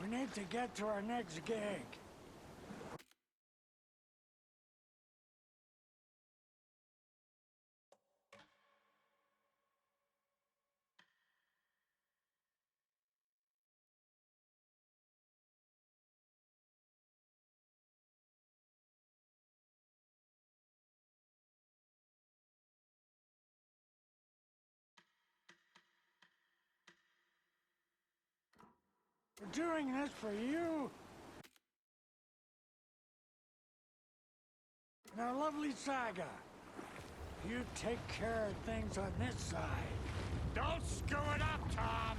We need to get to our next gig. We're doing this for you and our lovely Saga. You take care of things on this side. Don't screw it up, Tom!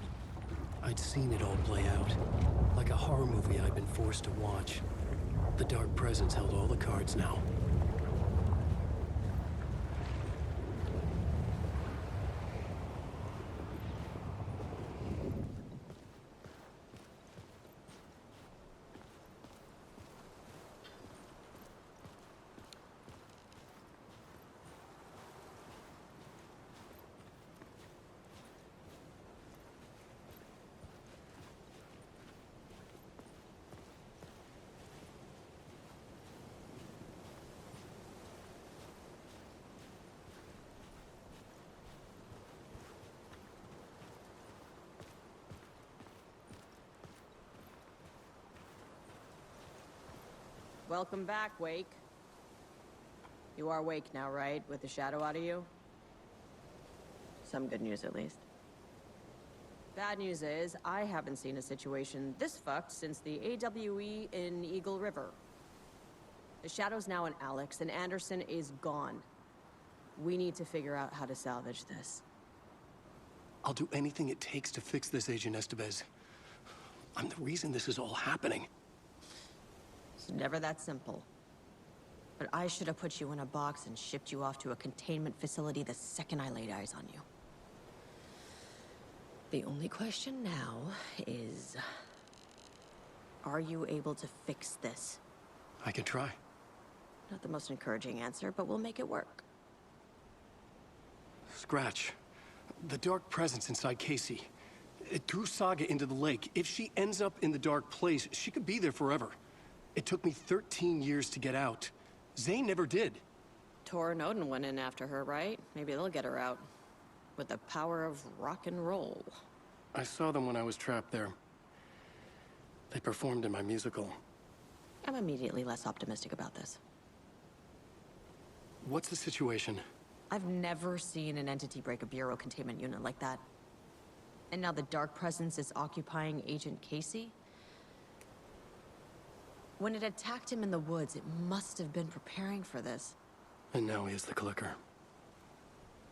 I'd seen it all play out. Like a horror movie I'd been forced to watch. The Dark Presence held all the cards now. Welcome back, Wake. You are Wake now, right? With the shadow out of you? Some good news, at least. Bad news is, I haven't seen a situation this fucked since the AWE in Eagle River. The shadow's now in Alex, and Anderson is gone. We need to figure out how to salvage this. I'll do anything it takes to fix this, Agent Estevez. I'm the reason this is all happening. It's never that simple. But I should have put you in a box and shipped you off to a containment facility the second I laid eyes on you. The only question now is... are you able to fix this? I can try. Not the most encouraging answer, but we'll make it work. Scratch. The Dark Presence inside Casey. It threw Saga into the lake. If she ends up in the Dark Place, she could be there forever. It took me 13 years to get out. Zane never did. Tor and Odin went in after her, right? Maybe they'll get her out. With the power of rock and roll. I saw them when I was trapped there. They performed in my musical. I'm immediately less optimistic about this. What's the situation? I've never seen an entity break a Bureau containment unit like that. And now the Dark Presence is occupying Agent Casey? When it attacked him in the woods, it must have been preparing for this. And now he has the clicker.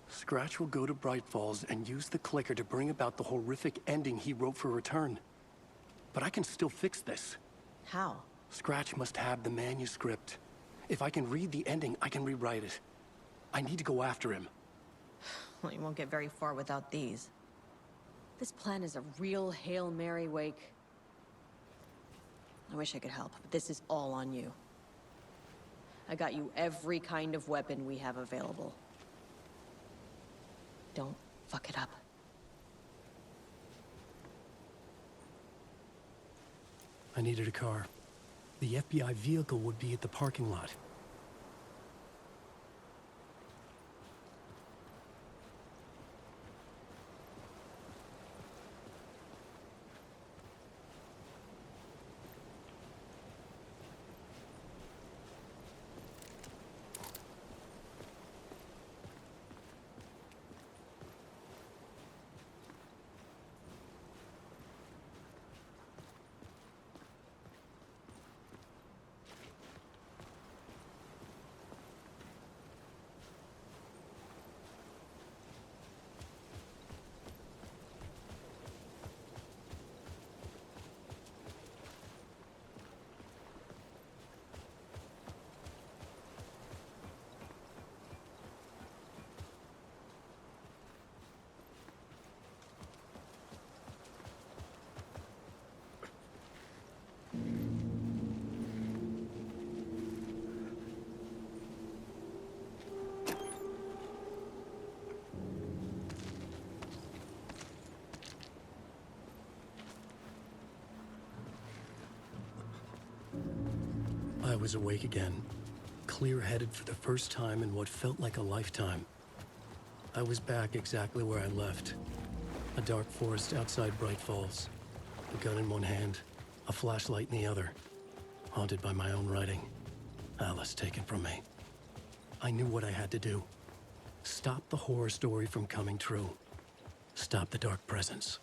Scratch will go to Bright Falls and use the clicker to bring about the horrific ending he wrote for Return. But I can still fix this. How? Scratch must have the manuscript. If I can read the ending, I can rewrite it. I need to go after him. Well, you won't get very far without these. This plan is a real Hail Mary, Wake. I wish I could help, but this is all on you. I got you every kind of weapon we have available. Don't fuck it up. I needed a car. The FBI vehicle would be at the parking lot. I was awake again, clear-headed for the first time in what felt like a lifetime. I was back exactly where I left. A dark forest outside Bright Falls. A gun in one hand, a flashlight in the other. Haunted by my own writing. Alice taken from me. I knew what I had to do. Stop the horror story from coming true. Stop the dark presence.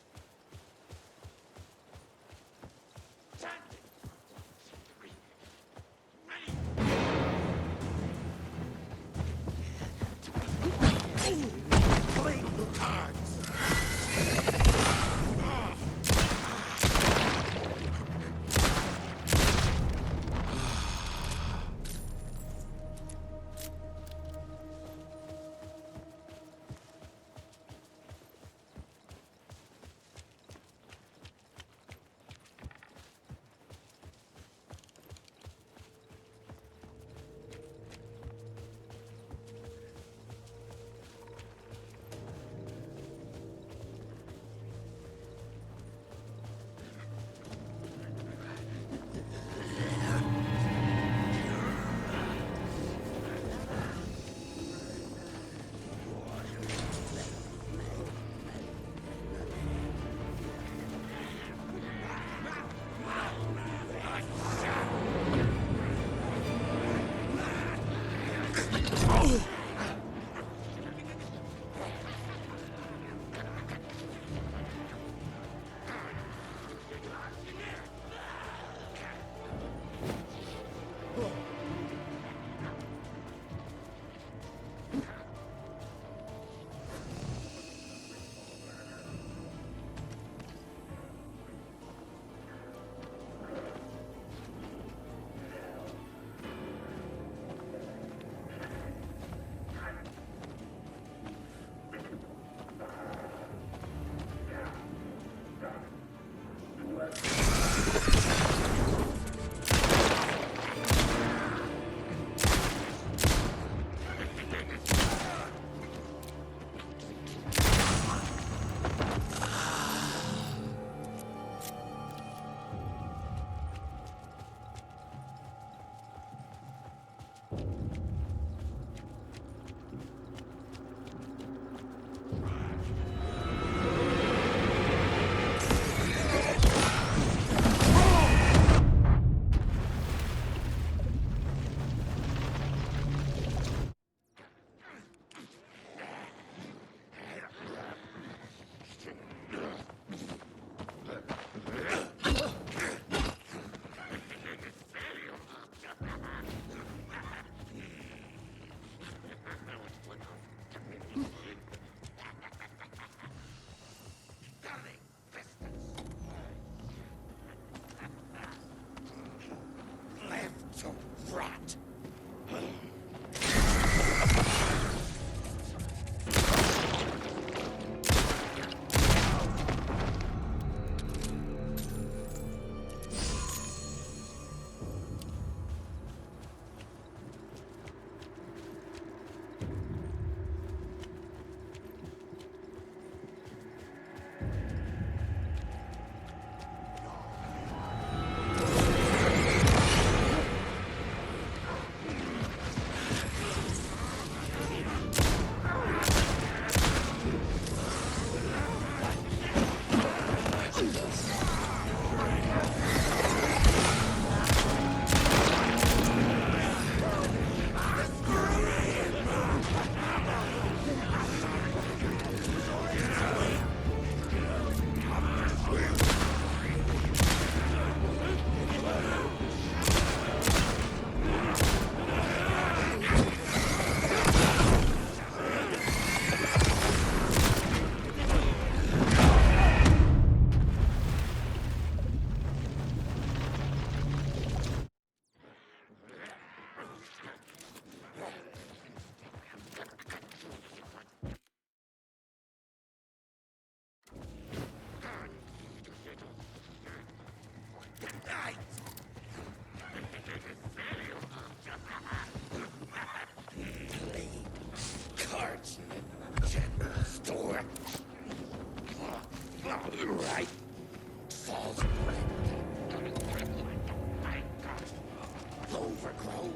overgrown.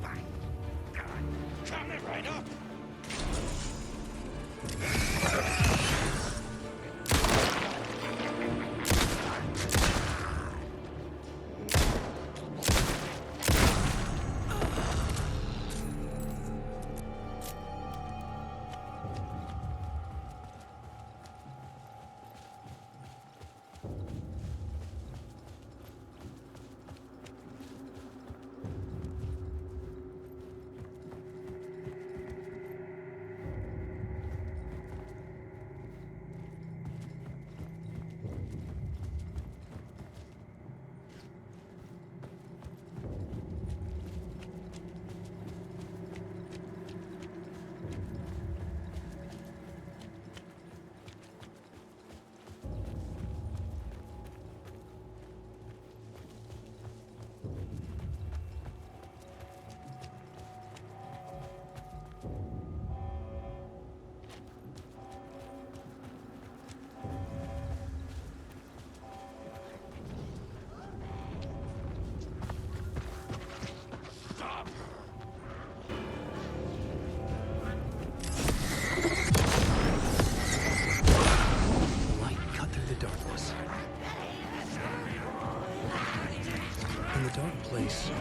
My God, coming right up.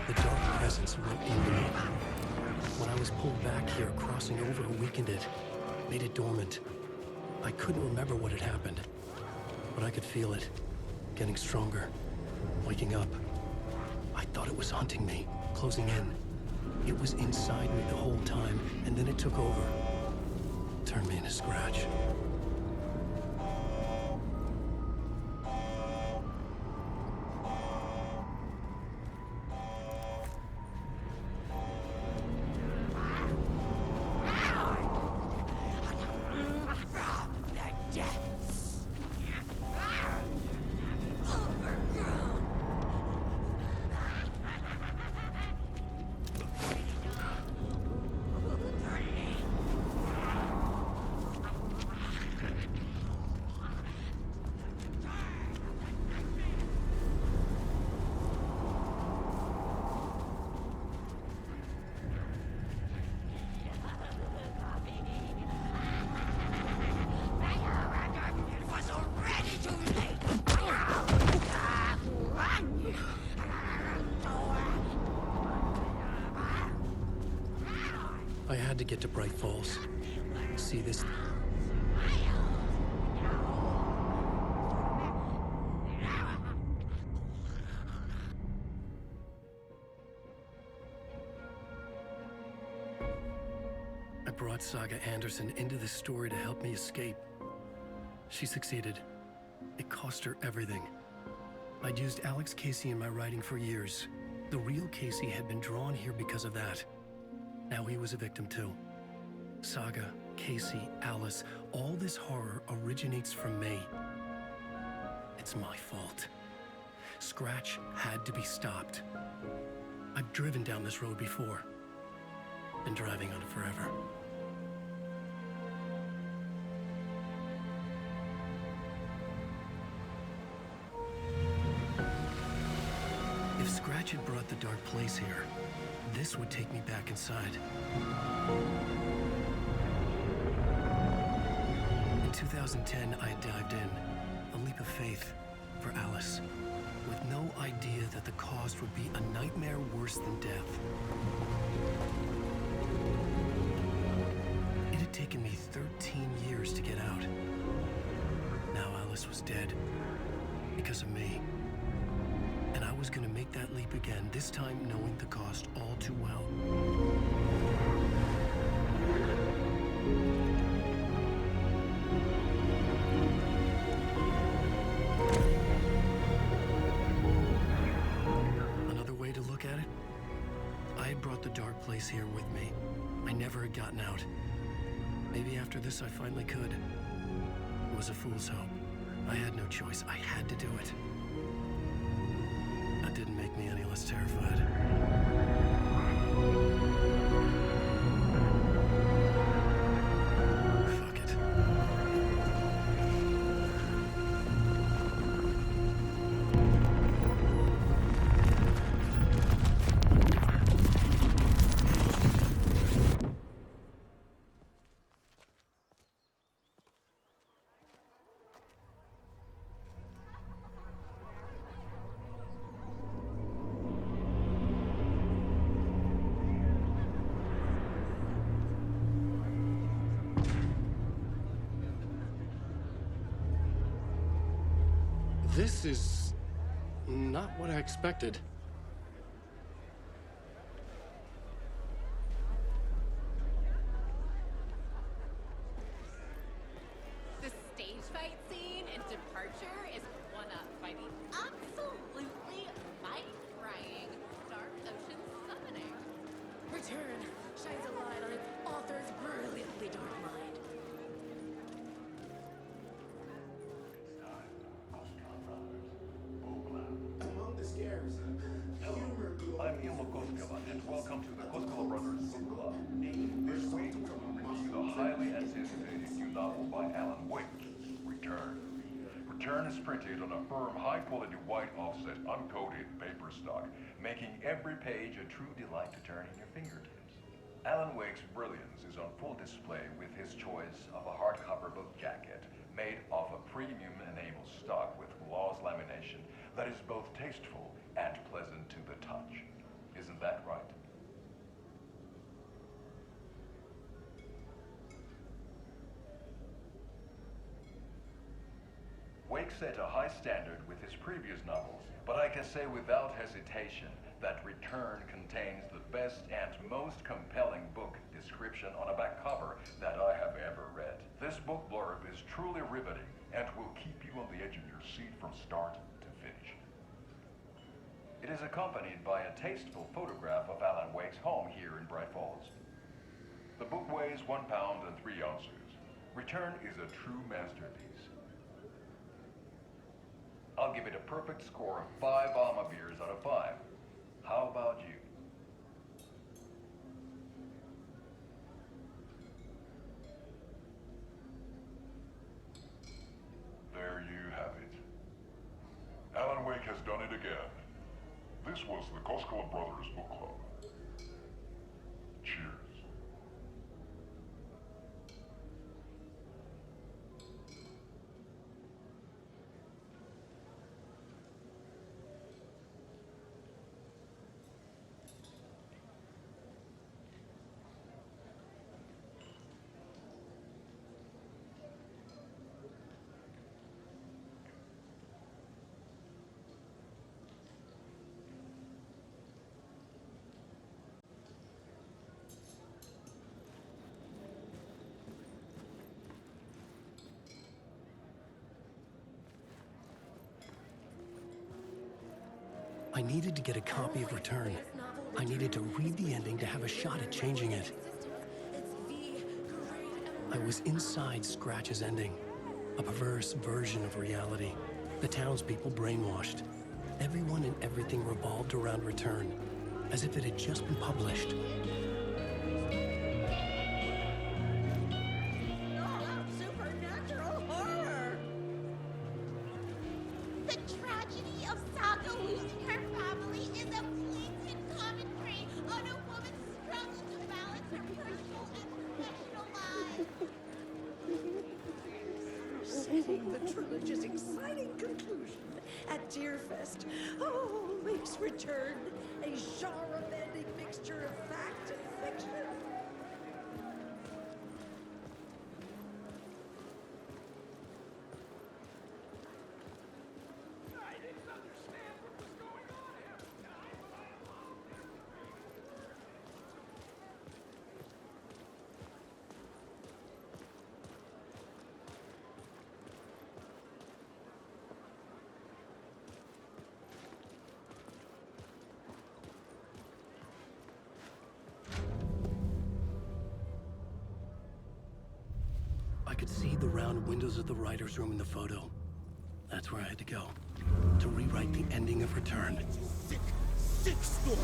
The dark presence went into me. When I was pulled back here, crossing over weakened it, made it dormant. I couldn't remember what had happened, but I could feel it, getting stronger, waking up. I thought it was hunting me, closing in. It was inside me the whole time, and then it took over. Turned me into Scratch. I had to get to Bright Falls. See this... I brought Saga Anderson into this story to help me escape. She succeeded. It cost her everything. I'd used Alex Casey in my writing for years. The real Casey had been drawn here because of that. Now he was a victim too. Saga, Casey, Alice, all this horror originates from me. It's my fault. Scratch had to be stopped. I've driven down this road before. Been driving on it forever. If Scratch had brought the Dark Place here, this would take me back inside. In 2010, I dived in, a leap of faith for Alice, with no idea that the cost would be a nightmare worse than death. It had taken me 13 years to get out. Now Alice was dead, because of me. And I was gonna make that leap again, this time knowing the cost all too well. Another way to look at it? I had brought the Dark Place here with me. I never had gotten out. Maybe after this I finally could. It was a fool's hope. I had no choice. I had to do it. That didn't make me any less terrified. Fuck it. This is not what I expected. The stage fight scene in Departure is one up by the absolutely mind-frying Dark Ocean summoning. Return shines a light on its author's brilliantly dark mind. Among the scares, humor I'm Ilmo Koskela, and welcome to the Koskela Brothers Book Club. This week, we'll review the highly anticipated new novel by Alan Wake, Return. Return is printed on a firm, high-quality white offset, uncoated paper stock, making every page a true delight to turn in your fingertips. Alan Wake's brilliance is on full display with his choice of a hardcover book jacket made of a premium enamel stock with gloss lamination that is both tasteful and pleasant to the touch. Isn't that right? Wake set a high standard with his previous novels, but I can say without hesitation that Return contains the best and most compelling book description on a back cover that I have ever read. This book blurb is truly riveting and will keep you on the edge of your seat from start to finish. It is accompanied by a tasteful photograph of Alan Wake's home here in Bright Falls. The book weighs 1 pound and 3 ounces. Return is a true masterpiece. I'll give it a perfect score of 5 Alma beers out of 5. How about you? There you have it. Alan Wake has done it again. This was the Koskela Brothers Book Club. Cheers. I needed to get a copy of Return. I needed to read the ending to have a shot at changing it. I was inside Scratch's ending, a perverse version of reality. The townspeople brainwashed. Everyone and everything revolved around Return, as if it had just been published. Supernatural horror! The tragedy of Saga losing her family is a blatant commentary on a woman's struggle to balance her personal and professional lives. Setting the trilogy's exciting conclusion at Deerfest. Oh, Wake's Return, a genre-bending mixture of fact and fiction. I could see the round windows of the writer's room in the photo. That's where I had to go, to rewrite the ending of Return. Sick story.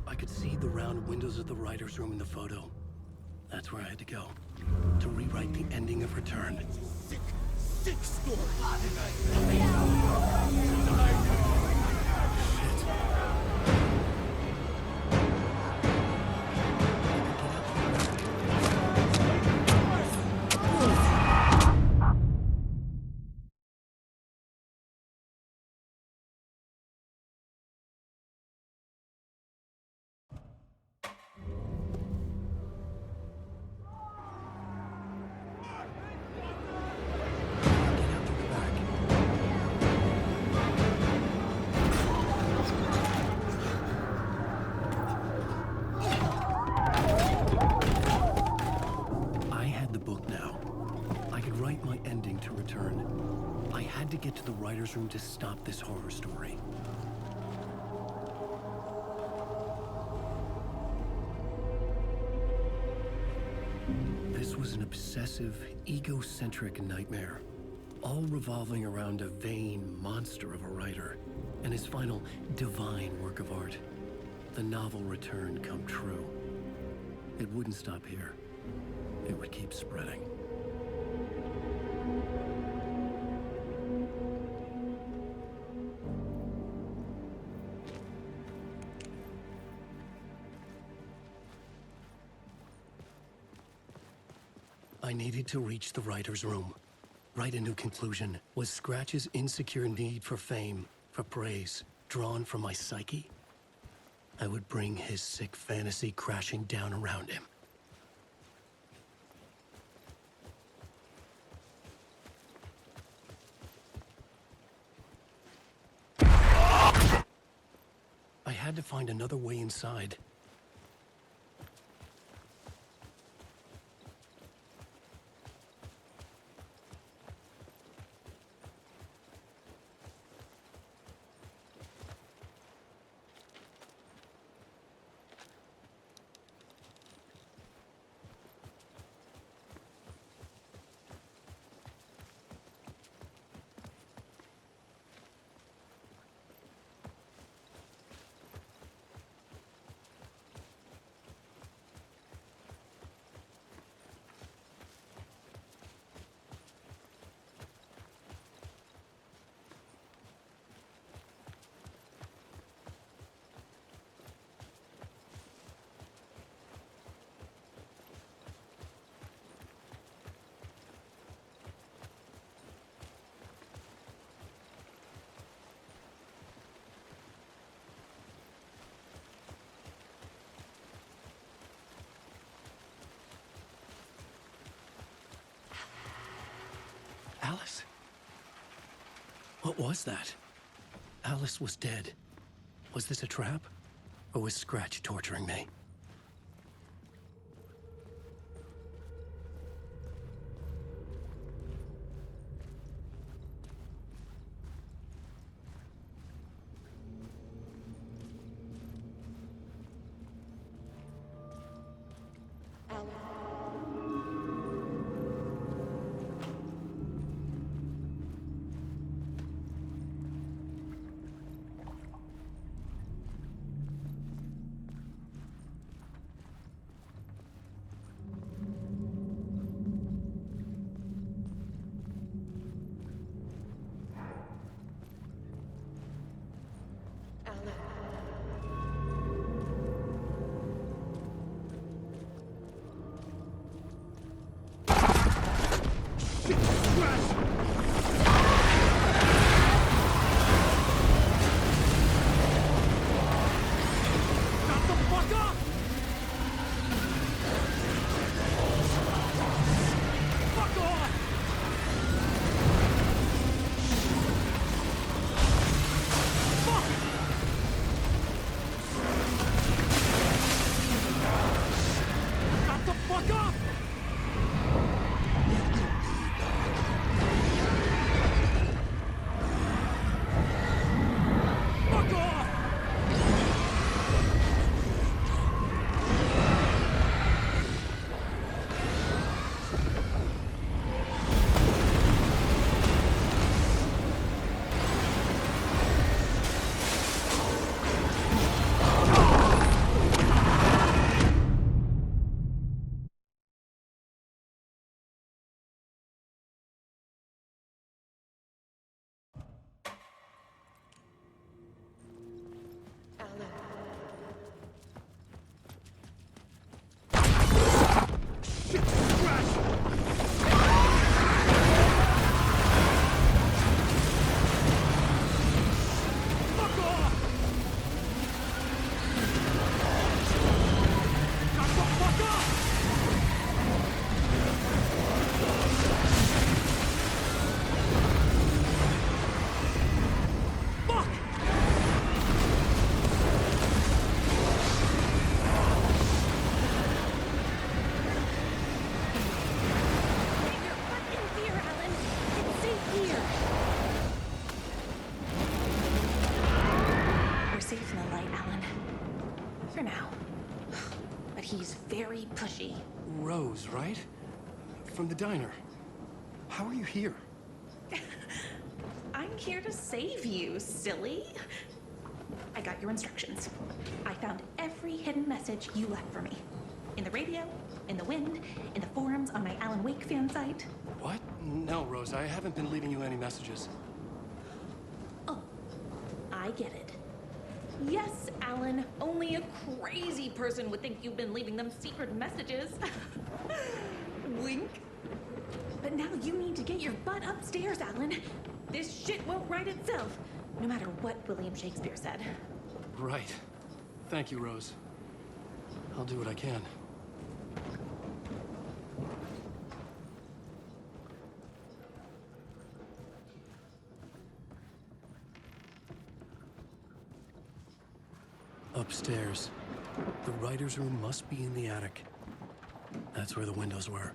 I could see the round windows of the writer's room in the photo. That's where I had to go, to rewrite the ending of Return. Sick story. return. I had to get to the writer's room to stop this horror story. This was an obsessive, egocentric nightmare, all revolving around a vain monster of a writer and his final divine work of art, the novel Return come true. It wouldn't stop here. It would keep spreading. I needed to reach the writer's room. Write a new conclusion. Was Scratch's insecure need for fame, for praise, drawn from my psyche? I would bring his sick fantasy crashing down around him. I had to find another way inside. Alice? What was that? Alice was dead. Was this a trap? Or was Scratch torturing me? he's very pushy. Rose, right? From the diner. How are you here? I'm here to save you, silly. I got your instructions. I found every hidden message you left for me. In the radio, in the wind, in the forums on my Alan Wake fan site. What? No, Rose, I haven't been leaving you any messages. Oh, I get it. Yes, Alan, only a crazy person would think you've been leaving them secret messages. Wink. But now you need to get your butt upstairs, Alan. This shit won't right itself, no matter what William Shakespeare said. Right. Thank you, Rose. I'll do what I can. Upstairs. The writer's room must be in the attic. That's where the windows were.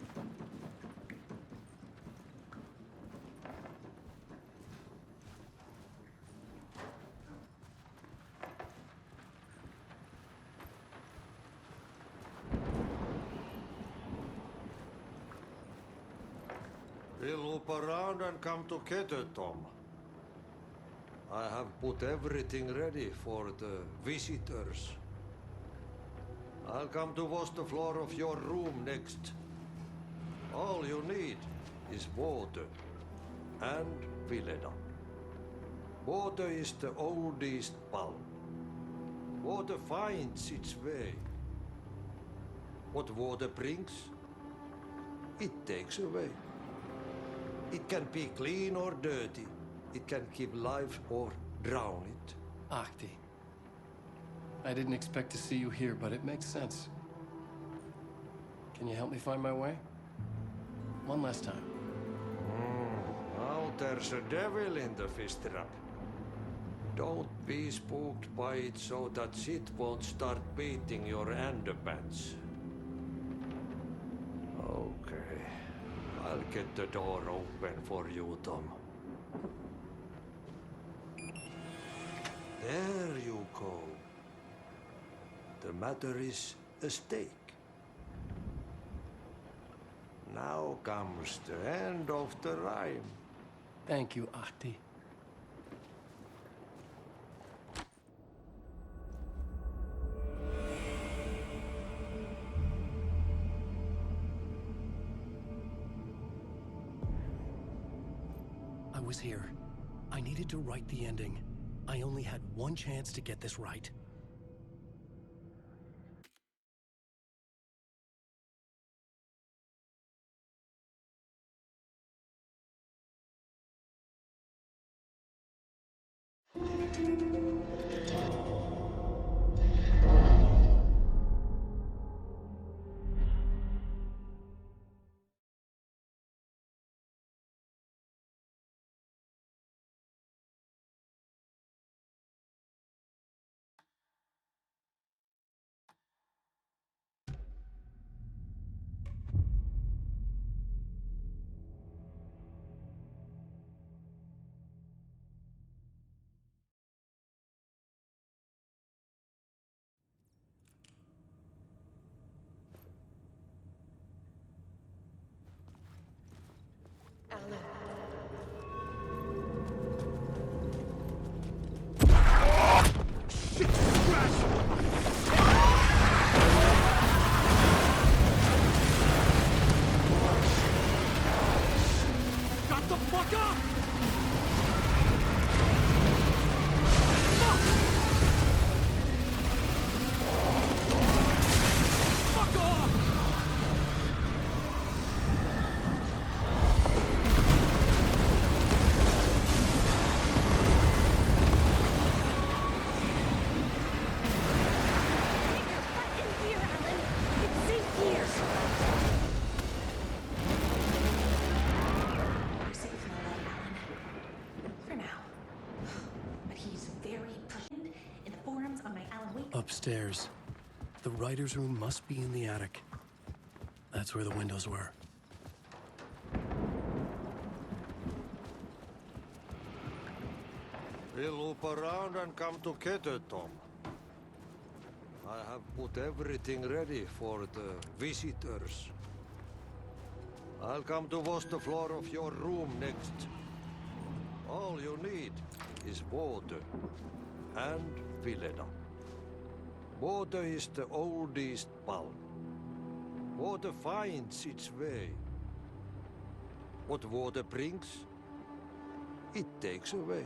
We'll loop around and come together, Tom. I have put everything ready for the visitors. I'll come to wash the floor of your room next. All you need is water and fill it up. Water is the oldest bulb. Water finds its way. What water brings, it takes away. It can be clean or dirty. It can keep life or drown it. Ahti. I didn't expect to see you here, but it makes sense. Can you help me find my way? One last time. Now there's a devil in the fish trap. Don't be spooked by it so that shit won't start beating your underpants. Okay. I'll get the door open for you, Tom. There you go. The matter is a stake. Now comes the end of the rhyme. Thank you, Ahti. I was here. I needed to write the ending. I only had one chance to get this right. Upstairs. The writer's room must be in the attic. That's where the windows were. We'll loop around and come together, Tom. I have put everything ready for the visitors. I'll come to wash the floor of your room next. All you need is water and Vilena. Water is the oldest bulb. Water finds its way. What water brings, it takes away.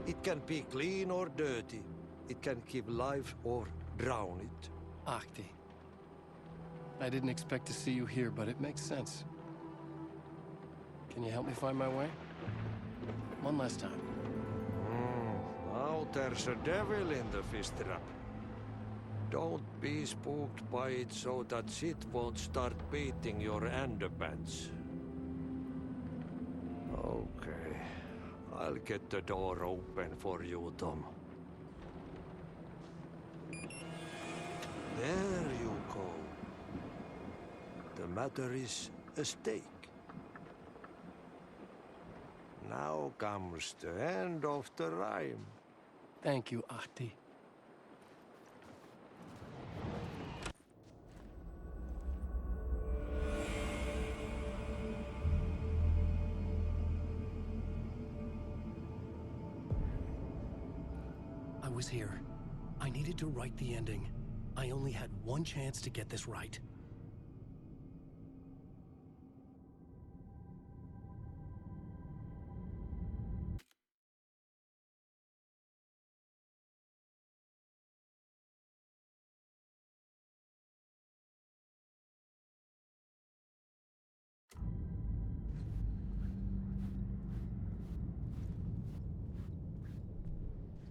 It can be clean or dirty. It can give life or drown it. Ahti. I didn't expect to see you here, but it makes sense. Can you help me find my way? One last time. Now there's a devil in the fish trap. Don't be spooked by it so that shit won't start beating your underpants. Okay. I'll get the door open for you, Tom. There you go. The matter is a stake. Now comes the end of the rhyme. Thank you, Ahti. I was here. I needed to write the ending. I only had one chance to get this right.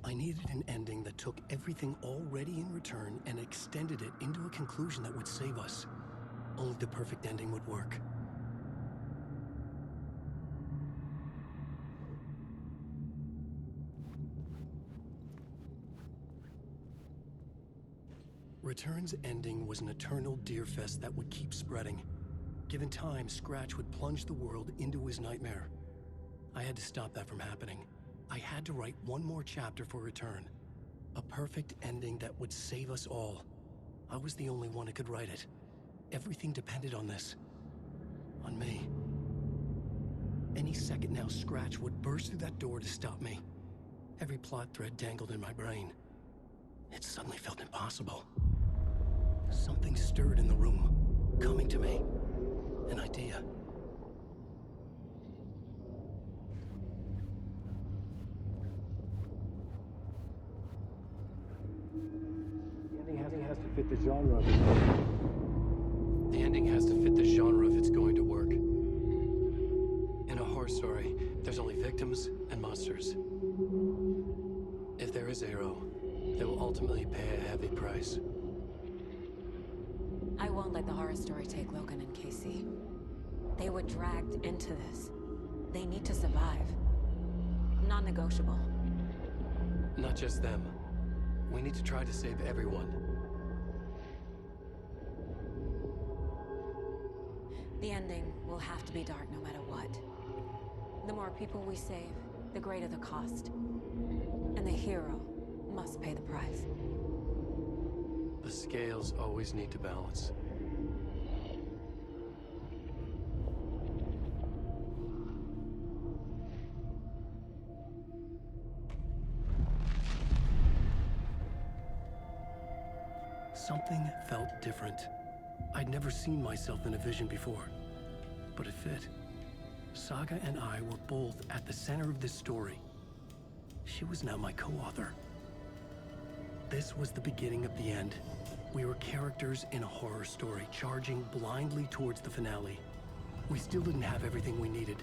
I needed an ending that took everything already in return and extended it into a conclusion that would save us. Only the perfect ending would work. Return's ending was an eternal Deerfest that would keep spreading. Given time, Scratch would plunge the world into his nightmare. I had to stop that from happening. I had to write one more chapter for Return. A perfect ending that would save us all. I was the only one who could write it. Everything depended on this. On me. Any second now, Scratch would burst through that door to stop me. Every plot thread dangled in my brain. It suddenly felt impossible. Something stirred in the room, coming to me. An idea. Has to fit the genre of it. The ending has to fit the genre if it's going to work. In a horror story, there's only victims and monsters. If there is Arrow, they will ultimately pay a heavy price. I won't let the horror story take Logan and Casey. They were dragged into this. They need to survive. Non-negotiable. Not just them. We need to try to save everyone. The ending will have to be dark no matter what. The more people we save, the greater the cost. And the hero must pay the price. The scales always need to balance. Something felt different. I'd never seen myself in a vision before, but it fit. Saga and I were both at the center of this story. She was now my co-author. This was the beginning of the end. We were characters in a horror story, charging blindly towards the finale. We still didn't have everything we needed.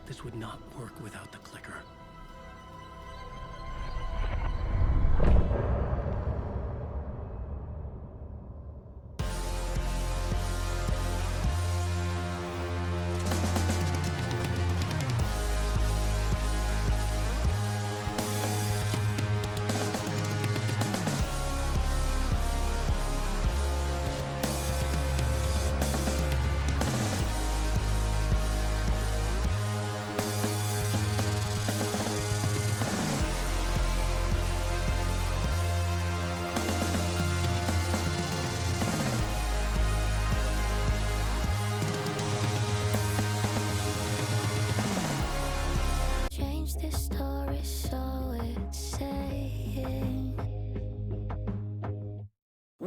This would not work without the clicker.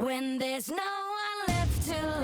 When there's no one left to